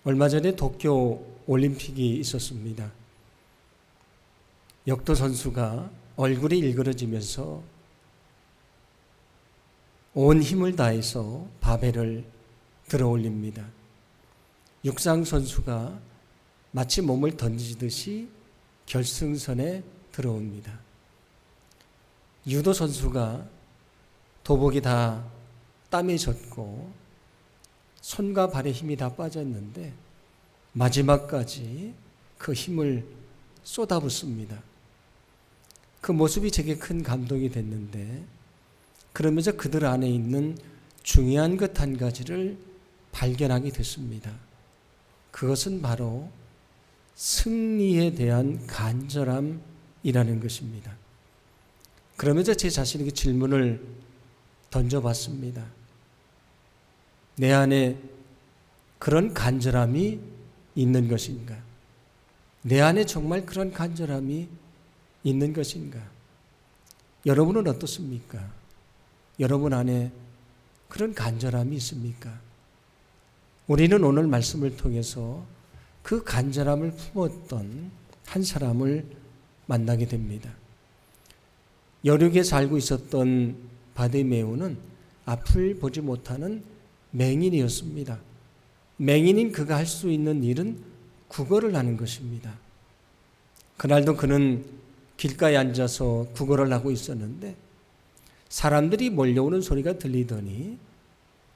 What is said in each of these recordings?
얼마 전에 도쿄 올림픽이 있었습니다. 역도 선수가 얼굴이 일그러지면서 온 힘을 다해서 바벨을 들어 올립니다. 육상 선수가 마치 몸을 던지듯이 결승선에 들어옵니다. 유도 선수가 도복이 다 땀에 젖고 손과 발의 힘이 다 빠졌는데 마지막까지 그 힘을 쏟아붓습니다. 그 모습이 제게 큰 감동이 됐는데, 그러면서 그들 안에 있는 중요한 것 한 가지를 발견하게 됐습니다. 그것은 바로 승리에 대한 간절함이라는 것입니다. 그러면서 제 자신에게 질문을 던져봤습니다. 내 안에 그런 간절함이 있는 것인가? 내 안에 정말 그런 간절함이 있는 것인가? 여러분은 어떻습니까? 여러분 안에 그런 간절함이 있습니까? 우리는 오늘 말씀을 통해서 그 간절함을 품었던 한 사람을 만나게 됩니다. 여륙에 살고 있었던 바디메오는 앞을 보지 못하는 맹인이었습니다. 맹인인 그가 할 수 있는 일은 구걸을 하는 것입니다. 그날도 그는 길가에 앉아서 구걸을 하고 있었는데 사람들이 몰려오는 소리가 들리더니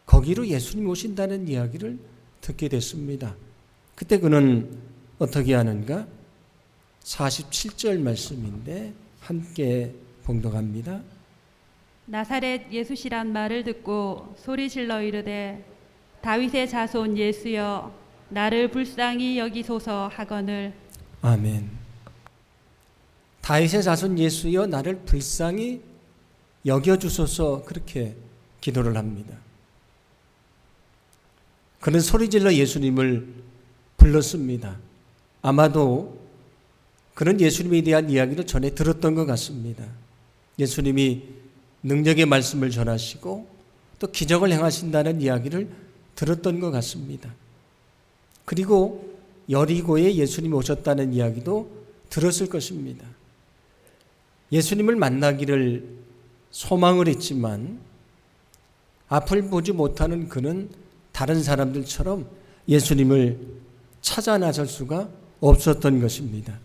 거기로 예수님이 오신다는 이야기를 듣게 됐습니다. 그때 그는 어떻게 하는가? 47절 말씀인데 함께 봉독합니다. 나사렛 예수시란 말을 듣고 소리질러 이르되 다윗의 자손 예수여 나를 불쌍히 여기소서 하거늘. 아멘. 다윗의 자손 예수여 나를 불쌍히 여겨주소서, 그렇게 기도를 합니다. 그는 소리질러 예수님을 불렀습니다. 아마도 그는 예수님에 대한 이야기를 전에 들었던 것 같습니다. 예수님이 능력의 말씀을 전하시고 또 기적을 행하신다는 이야기를 들었던 것 같습니다. 그리고 여리고에 예수님이 오셨다는 이야기도 들었을 것입니다. 예수님을 만나기를 소망을 했지만 앞을 보지 못하는 그는 다른 사람들처럼 예수님을 찾아 나설 수가 없었던 것입니다.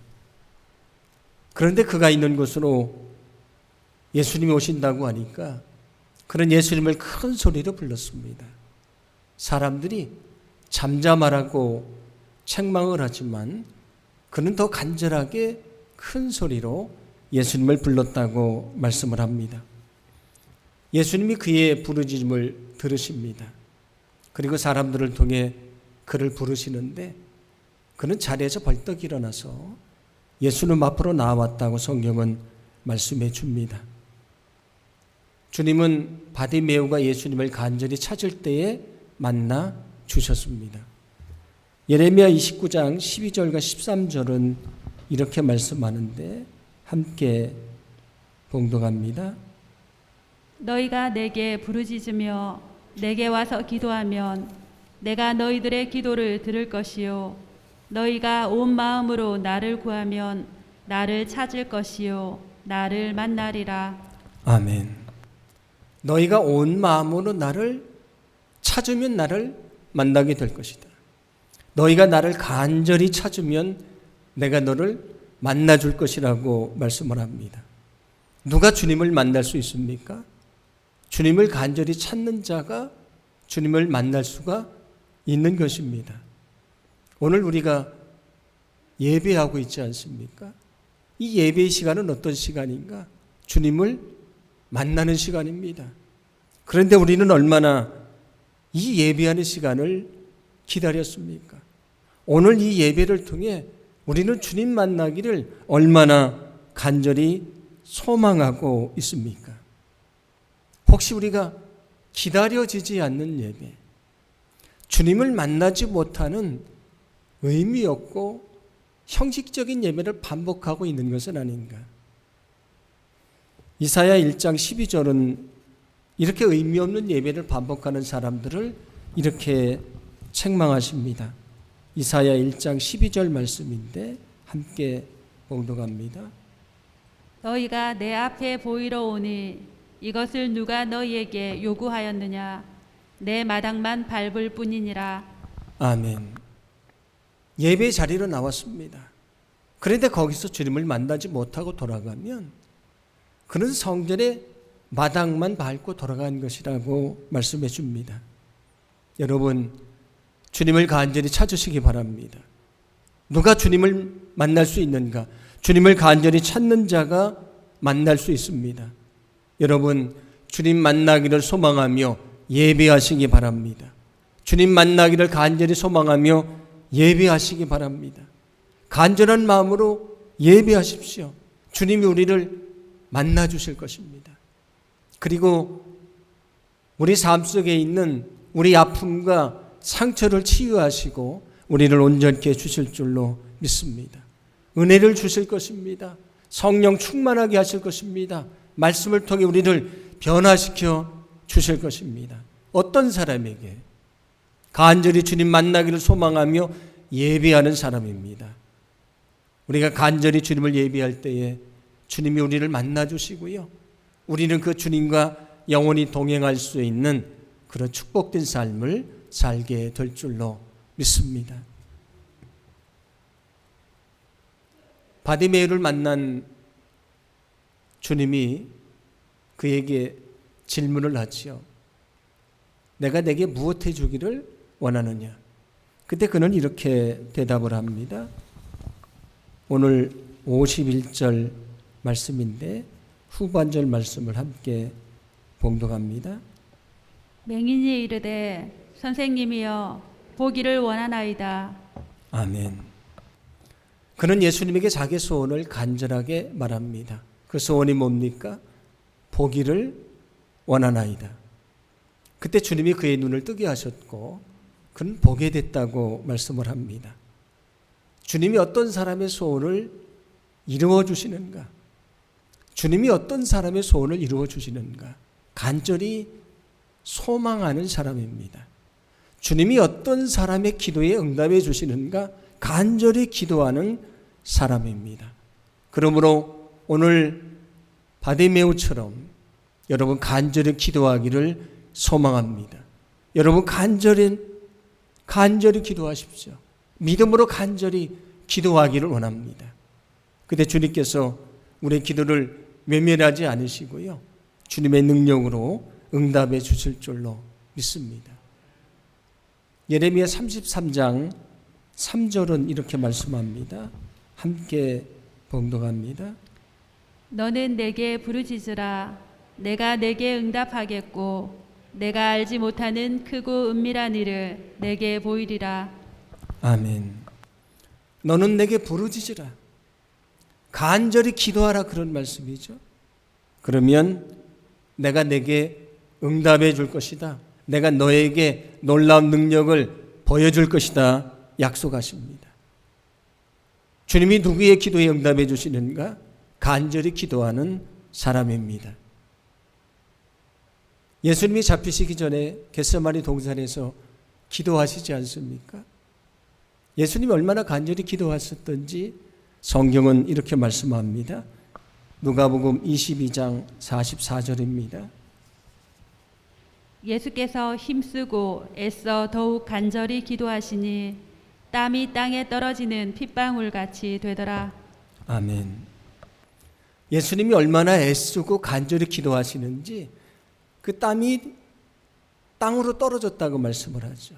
그런데 그가 있는 곳으로 예수님이 오신다고 하니까 그는 예수님을 큰 소리로 불렀습니다. 사람들이 잠잠하라고 책망을 하지만 그는 더 간절하게 큰 소리로 예수님을 불렀다고 말씀을 합니다. 예수님이 그의 부르짖음을 들으십니다. 그리고 사람들을 통해 그를 부르시는데 그는 자리에서 벌떡 일어나서 예수님 앞으로 나왔다고 성경은 말씀해 줍니다. 주님은 바디메오가 예수님을 간절히 찾을 때에 만나 주셨습니다. 예레미야 29장 12절과 13절은 이렇게 말씀하는데 함께 봉독합니다. 너희가 내게 부르짖으며 내게 와서 기도하면 내가 너희들의 기도를 들을 것이요 너희가 온 마음으로 나를 구하면 나를 찾을 것이요 나를 만나리라. 아멘. 너희가 온 마음으로 나를 찾으면 나를 만나게 될 것이다. 너희가 나를 간절히 찾으면 내가 너를 만나줄 것이라고 말씀을 합니다. 누가 주님을 만날 수 있습니까? 주님을 간절히 찾는 자가 주님을 만날 수가 있는 것입니다. 오늘 우리가 예배하고 있지 않습니까? 이 예배의 시간은 어떤 시간인가? 주님을 만나는 시간입니다. 그런데 우리는 얼마나 이 예배하는 시간을 기다렸습니까? 오늘 이 예배를 통해 우리는 주님 만나기를 얼마나 간절히 소망하고 있습니까? 혹시 우리가 기다려지지 않는 예배, 주님을 만나지 못하는 의미 없고 형식적인 예배를 반복하고 있는 것은 아닌가? 이사야 1장 12절은 이렇게 의미 없는 예배를 반복하는 사람들을 이렇게 책망하십니다. 이사야 1장 12절 말씀인데 함께 봉독합니다. 너희가 내 앞에 보이러 오니 이것을 누가 너희에게 요구하였느냐? 내 마당만 밟을 뿐이니라. 아멘. 예배 자리로 나왔습니다. 그런데 거기서 주님을 만나지 못하고 돌아가면 그는 성전의 마당만 밟고 돌아간 것이라고 말씀해 줍니다. 여러분, 주님을 간절히 찾으시기 바랍니다. 누가 주님을 만날 수 있는가? 주님을 간절히 찾는 자가 만날 수 있습니다. 여러분, 주님 만나기를 소망하며 예배하시기 바랍니다. 주님 만나기를 간절히 소망하며 예배하시기 바랍니다. 간절한 마음으로 예배하십시오. 주님이 우리를 만나 주실 것입니다. 그리고 우리 삶 속에 있는 우리 아픔과 상처를 치유하시고 우리를 온전케 해주실 줄로 믿습니다. 은혜를 주실 것입니다. 성령 충만하게 하실 것입니다. 말씀을 통해 우리를 변화시켜 주실 것입니다. 어떤 사람에게? 간절히 주님 만나기를 소망하며 예배하는 사람입니다. 우리가 간절히 주님을 예배할 때에 주님이 우리를 만나 주시고요. 우리는 그 주님과 영원히 동행할 수 있는 그런 축복된 삶을 살게 될 줄로 믿습니다. 바디메이를 만난 주님이 그에게 질문을 하지요. 내가 내게 무엇 해주기를 원하느냐? 그때 그는 이렇게 대답을 합니다. 오늘 51절 말씀인데 후반절 말씀을 함께 봉독합니다. 맹인이 이르되 선생님이여 보기를 원하나이다. 아멘. 그는 예수님에게 자기 소원을 간절하게 말합니다. 그 소원이 뭡니까? 보기를 원하나이다. 그때 주님이 그의 눈을 뜨게 하셨고 그는 보게 됐다고 말씀을 합니다. 주님이 어떤 사람의 소원을 이루어 주시는가? 주님이 어떤 사람의 소원을 이루어 주시는가? 간절히 소망하는 사람입니다. 주님이 어떤 사람의 기도에 응답해 주시는가? 간절히 기도하는 사람입니다. 그러므로 오늘 바디메오처럼 여러분 간절히 기도하기를 소망합니다. 여러분 간절히 기도하십시오. 믿음으로 간절히 기도하기를 원합니다. 그때 주님께서 우리의 기도를 외면하지 않으시고요. 주님의 능력으로 응답해 주실 줄로 믿습니다. 예레미야 33장 3절은 이렇게 말씀합니다. 함께 봉독합니다. 너는 내게 부르짖으라. 내가 내게 응답하겠고 내가 알지 못하는 크고 은밀한 일을 내게 보이리라. 아멘. 너는 내게 부르짖으라. 간절히 기도하라 그런 말씀이죠. 그러면 내가 내게 응답해 줄 것이다. 내가 너에게 놀라운 능력을 보여줄 것이다. 약속하십니다. 주님이 누구의 기도에 응답해 주시는가? 간절히 기도하는 사람입니다. 예수님이 잡히시기 전에 겟세마니 동산에서 기도하시지 않습니까? 예수님이 얼마나 간절히 기도하셨던지 성경은 이렇게 말씀합니다. 누가복음 22장 44절입니다. 예수께서 힘쓰고 애써 더욱 간절히 기도하시니 땀이 땅에 떨어지는 핏방울같이 되더라. 아멘. 예수님이 얼마나 애쓰고 간절히 기도하시는지 그 땀이 땅으로 떨어졌다고 말씀을 하죠.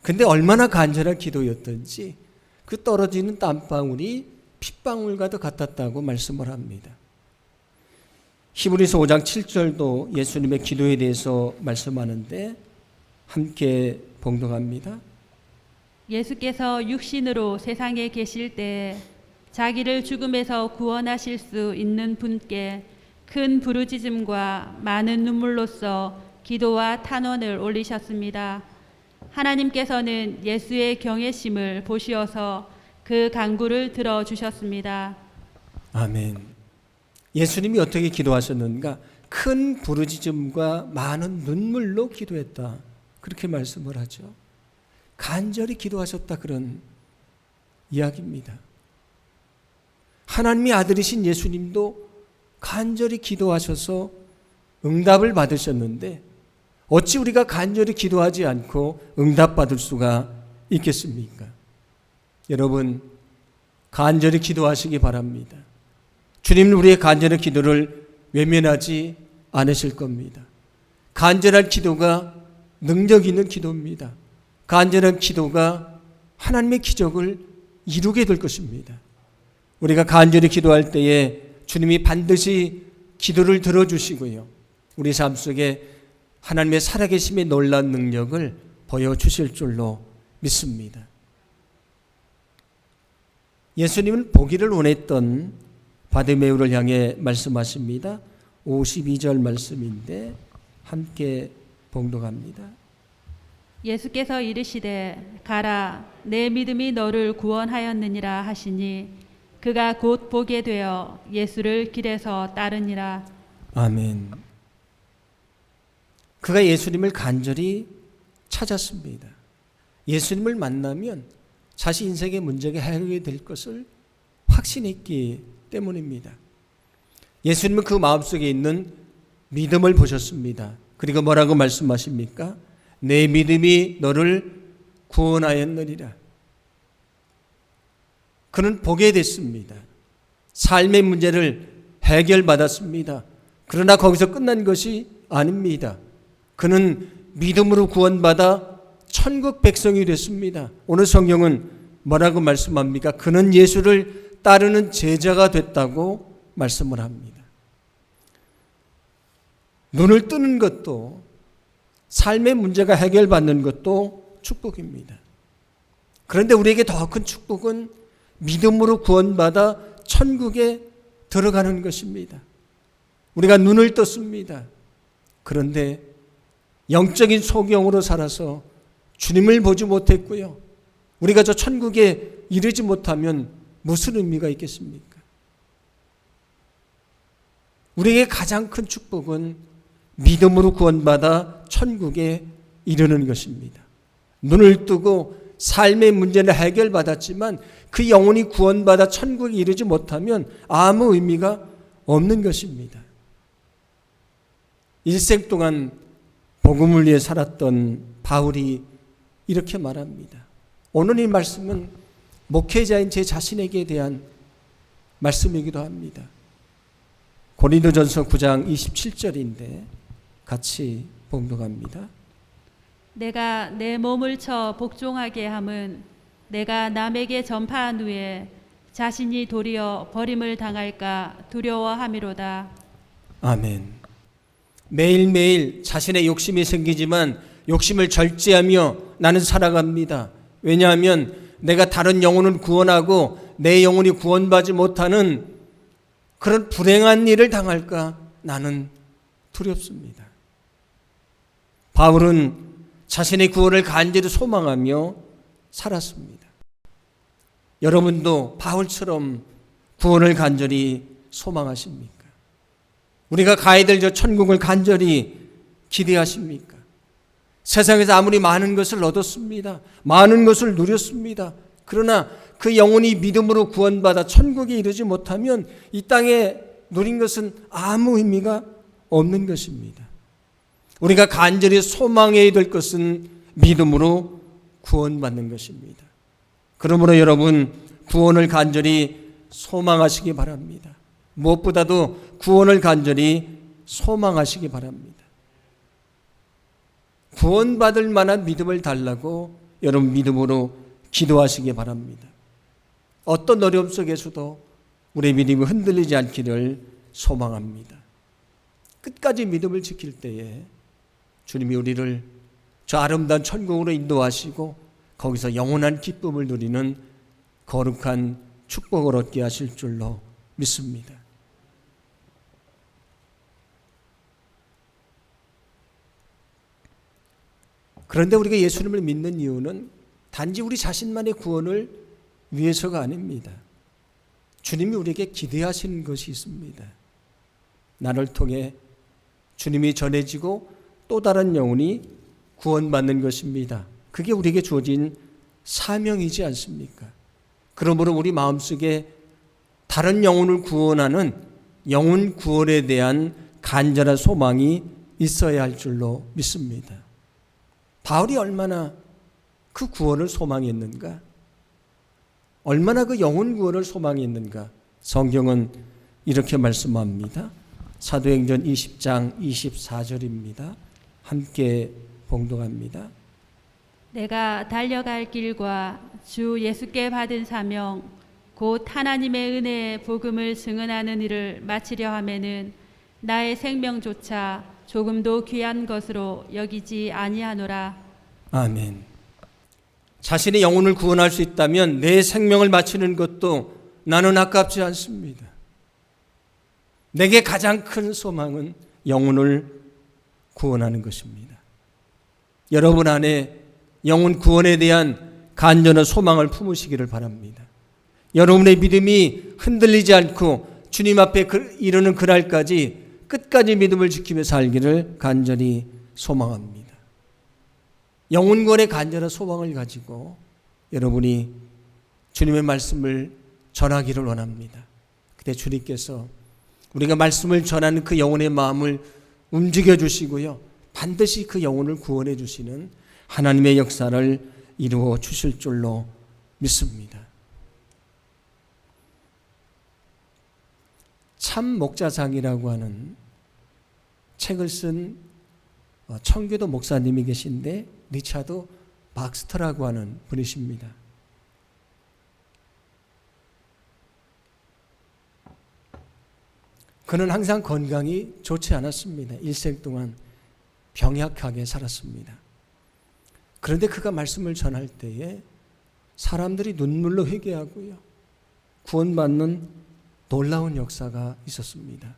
근데 얼마나 간절한 기도였던지 그 떨어지는 땀방울이 핏방울과도 같았다고 말씀을 합니다. 히브리서 5장 7절도 예수님의 기도에 대해서 말씀하는데 함께 봉독합니다. 예수께서 육신으로 세상에 계실 때 자기를 죽음에서 구원하실 수 있는 분께 큰 부르짖음과 많은 눈물로써 기도와 탄원을 올리셨습니다. 하나님께서는 예수의 경외심을 보시어서 그 간구를 들어주셨습니다. 아멘. 예수님이 어떻게 기도하셨는가? 큰 부르짖음과 많은 눈물로 기도했다. 그렇게 말씀을 하죠. 간절히 기도하셨다, 그런 이야기입니다. 하나님의 아들이신 예수님도 간절히 기도하셔서 응답을 받으셨는데 어찌 우리가 간절히 기도하지 않고 응답받을 수가 있겠습니까? 여러분, 간절히 기도하시기 바랍니다. 주님은 우리의 간절한 기도를 외면하지 않으실 겁니다. 간절한 기도가 능력 있는 기도입니다. 간절한 기도가 하나님의 기적을 이루게 될 것입니다. 우리가 간절히 기도할 때에 주님이 반드시 기도를 들어주시고요, 우리 삶 속에 하나님의 살아계심의 놀라운 능력을 보여주실 줄로 믿습니다. 예수님은 보기를 원했던 바디메오를 향해 말씀하십니다. 52절 말씀인데 함께 봉독합니다. 예수께서 이르시되 가라, 내 믿음이 너를 구원하였느니라 하시니 그가 곧 보게 되어 예수를 길에서 따르니라. 아멘. 그가 예수님을 간절히 찾았습니다. 예수님을 만나면 자신 인생의 문제가 해결이 될 것을 확신했기 때문입니다. 예수님은 그 마음속에 있는 믿음을 보셨습니다. 그리고 뭐라고 말씀하십니까? 내 믿음이 너를 구원하였느니라. 그는 보게 됐습니다. 삶의 문제를 해결받았습니다. 그러나 거기서 끝난 것이 아닙니다. 그는 믿음으로 구원받아 천국 백성이 됐습니다. 오늘 성경은 뭐라고 말씀합니까? 그는 예수를 따르는 제자가 됐다고 말씀을 합니다. 눈을 뜨는 것도, 삶의 문제가 해결받는 것도 축복입니다. 그런데 우리에게 더 큰 축복은 믿음으로 구원받아 천국에 들어가는 것입니다. 우리가 눈을 떴습니다. 그런데 영적인 소경으로 살아서 주님을 보지 못했고요, 우리가 저 천국에 이르지 못하면 무슨 의미가 있겠습니까? 우리에게 가장 큰 축복은 믿음으로 구원받아 천국에 이르는 것입니다. 눈을 뜨고 삶의 문제를 해결받았지만 그 영혼이 구원받아 천국에 이르지 못하면 아무 의미가 없는 것입니다. 일생 동안 복음을 위해 살았던 바울이 이렇게 말합니다. 오늘 이 말씀은 목회자인 제 자신에게 대한 말씀이기도 합니다. 고린도전서 9장 27절인데 같이 봉독합니다. 내가 내 몸을 쳐 복종하게 함은 내가 남에게 전파한 후에 자신이 도리어 버림을 당할까 두려워함이로다. 아멘. 매일매일 자신의 욕심이 생기지만 욕심을 절제하며 나는 살아갑니다. 왜냐하면 내가 다른 영혼을 구원하고 내 영혼이 구원받지 못하는 그런 불행한 일을 당할까 나는 두렵습니다. 바울은 자신의 구원을 간절히 소망하며 살았습니다. 여러분도 바울처럼 구원을 간절히 소망하십니까? 우리가 가야 될 저 천국을 간절히 기대하십니까? 세상에서 아무리 많은 것을 얻었습니다. 많은 것을 누렸습니다. 그러나 그 영혼이 믿음으로 구원받아 천국에 이르지 못하면 이 땅에 누린 것은 아무 의미가 없는 것입니다. 우리가 간절히 소망해야 될 것은 믿음으로 구원받는 것입니다. 그러므로 여러분, 구원을 간절히 소망하시기 바랍니다. 무엇보다도 구원을 간절히 소망하시기 바랍니다. 구원받을 만한 믿음을 달라고 여러분 믿음으로 기도하시기 바랍니다. 어떤 어려움 속에서도 우리의 믿음이 흔들리지 않기를 소망합니다. 끝까지 믿음을 지킬 때에 주님이 우리를 저 아름다운 천국으로 인도하시고 거기서 영원한 기쁨을 누리는 거룩한 축복을 얻게 하실 줄로 믿습니다. 그런데 우리가 예수님을 믿는 이유는 단지 우리 자신만의 구원을 위해서가 아닙니다. 주님이 우리에게 기대하시는 것이 있습니다. 나를 통해 주님이 전해지고 또 다른 영혼이 구원받는 것입니다. 그게 우리에게 주어진 사명이지 않습니까? 그러므로 우리 마음속에 다른 영혼을 구원하는 영혼 구원에 대한 간절한 소망이 있어야 할 줄로 믿습니다. 바울이 얼마나 그 구원을 소망했는가? 얼마나 그 영혼 구원을 소망했는가? 성경은 이렇게 말씀합니다. 사도행전 20장 24절입니다. 함께 봉독합니다. 내가 달려갈 길과 주 예수께 받은 사명 곧 하나님의 은혜의 복음을 증언하는 일을 마치려 하면은 나의 생명조차 조금도 귀한 것으로 여기지 아니하노라. 아멘. 자신의 영혼을 구원할 수 있다면 내 생명을 바치는 것도 나는 아깝지 않습니다. 내게 가장 큰 소망은 영혼을 구원하는 것입니다. 여러분 안에 영혼 구원에 대한 간절한 소망을 품으시기를 바랍니다. 여러분의 믿음이 흔들리지 않고 주님 앞에 이르는 그날까지 끝까지 믿음을 지키며 살기를 간절히 소망합니다. 영혼 구원의 간절한 소망을 가지고 여러분이 주님의 말씀을 전하기를 원합니다. 그때 주님께서 우리가 말씀을 전하는 그 영혼의 마음을 움직여 주시고요. 반드시 그 영혼을 구원해 주시는 하나님의 역사를 이루어 주실 줄로 믿습니다. 참 목자상이라고 하는 책을 쓴 청교도 목사님이 계신데 리차드 박스터라고 하는 분이십니다. 그는 항상 건강이 좋지 않았습니다. 일생 동안 병약하게 살았습니다. 그런데 그가 말씀을 전할 때에 사람들이 눈물로 회개하고요. 구원받는 놀라운 역사가 있었습니다.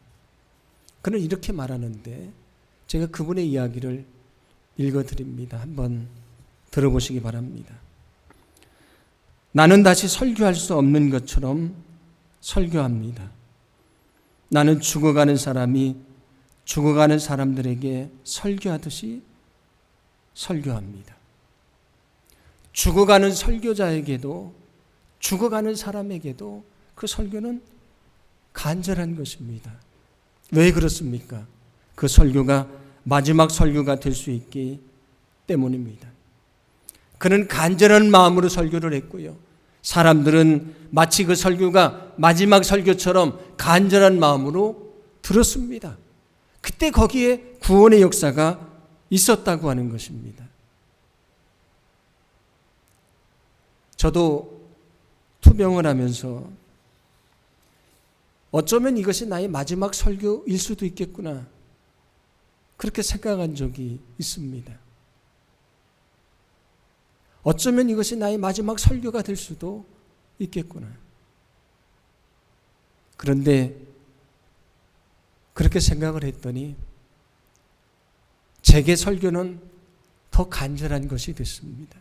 그는 이렇게 말하는데 제가 그분의 이야기를 읽어드립니다. 한번 들어보시기 바랍니다. 나는 다시 설교할 수 없는 것처럼 설교합니다. 나는 죽어가는 사람이 죽어가는 사람들에게 설교하듯이 설교합니다. 죽어가는 설교자에게도 죽어가는 사람에게도 그 설교는 간절한 것입니다. 왜 그렇습니까? 그 설교가 마지막 설교가 될 수 있기 때문입니다. 그는 간절한 마음으로 설교를 했고요. 사람들은 마치 그 설교가 마지막 설교처럼 간절한 마음으로 들었습니다. 그때 거기에 구원의 역사가 있었다고 하는 것입니다. 저도 투병을 하면서 어쩌면 이것이 나의 마지막 설교일 수도 있겠구나. 그렇게 생각한 적이 있습니다. 어쩌면 이것이 나의 마지막 설교가 될 수도 있겠구나. 그런데 그렇게 생각을 했더니 제게 설교는 더 간절한 것이 됐습니다.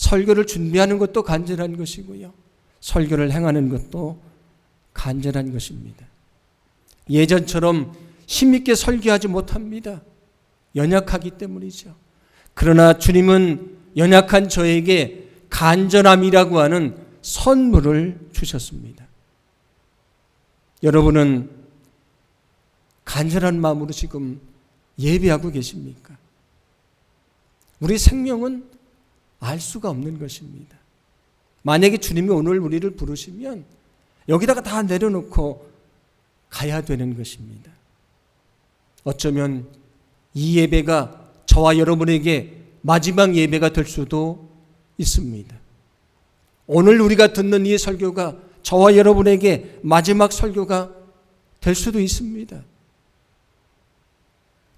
설교를 준비하는 것도 간절한 것이고요. 설교를 행하는 것도 간절한 것입니다. 예전처럼 힘있게 설교하지 못합니다. 연약하기 때문이죠. 그러나 주님은 연약한 저에게 간절함이라고 하는 선물을 주셨습니다. 여러분은 간절한 마음으로 지금 예배하고 계십니까? 우리 생명은 알 수가 없는 것입니다. 만약에 주님이 오늘 우리를 부르시면 여기다가 다 내려놓고 가야 되는 것입니다. 어쩌면 이 예배가 저와 여러분에게 마지막 예배가 될 수도 있습니다. 오늘 우리가 듣는 이 설교가 저와 여러분에게 마지막 설교가 될 수도 있습니다.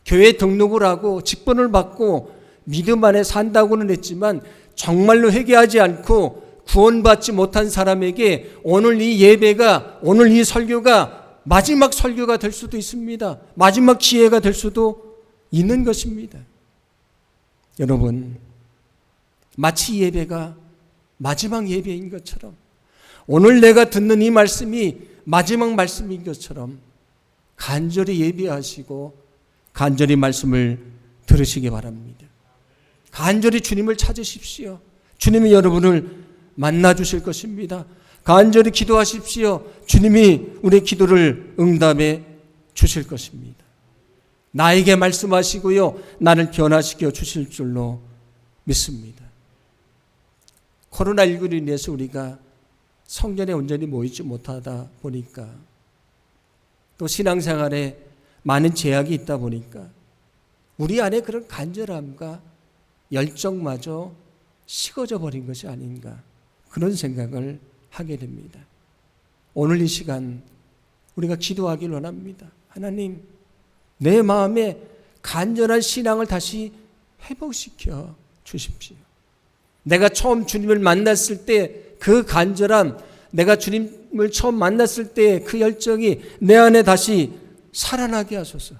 교회 등록을 하고 직분을 받고 믿음 안에 산다고는 했지만 정말로 회개하지 않고 구원받지 못한 사람에게 오늘 이 예배가, 오늘 이 설교가 마지막 설교가 될 수도 있습니다. 마지막 기회가 될 수도 있는 것입니다. 여러분, 마치 예배가 마지막 예배인 것처럼 오늘 내가 듣는 이 말씀이 마지막 말씀인 것처럼 간절히 예배하시고 간절히 말씀을 들으시기 바랍니다. 간절히 주님을 찾으십시오. 주님이 여러분을 만나 주실 것입니다. 간절히 기도하십시오. 주님이 우리의 기도를 응답해 주실 것입니다. 나에게 말씀하시고요, 나를 변화시켜 주실 줄로 믿습니다. 코로나19로 인해서 우리가 성전에 온전히 모이지 못하다 보니까, 또 신앙생활에 많은 제약이 있다 보니까 우리 안에 그런 간절함과 열정마저 식어져 버린 것이 아닌가, 그런 생각을 하게 됩니다. 오늘 이 시간 우리가 기도하길 원합니다. 하나님, 내 마음에 간절한 신앙을 다시 회복시켜 주십시오. 내가 처음 주님을 만났을 때 그 간절함, 내가 주님을 처음 만났을 때 그 열정이 내 안에 다시 살아나게 하소서.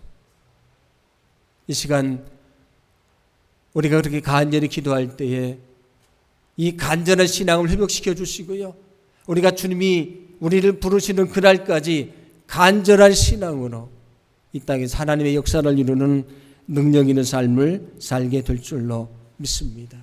이 시간 우리가 그렇게 간절히 기도할 때에 이 간절한 신앙을 회복시켜 주시고요, 우리가 주님이 우리를 부르시는 그날까지 간절한 신앙으로 이 땅에서 하나님의 역사를 이루는 능력 있는 삶을 살게 될 줄로 믿습니다.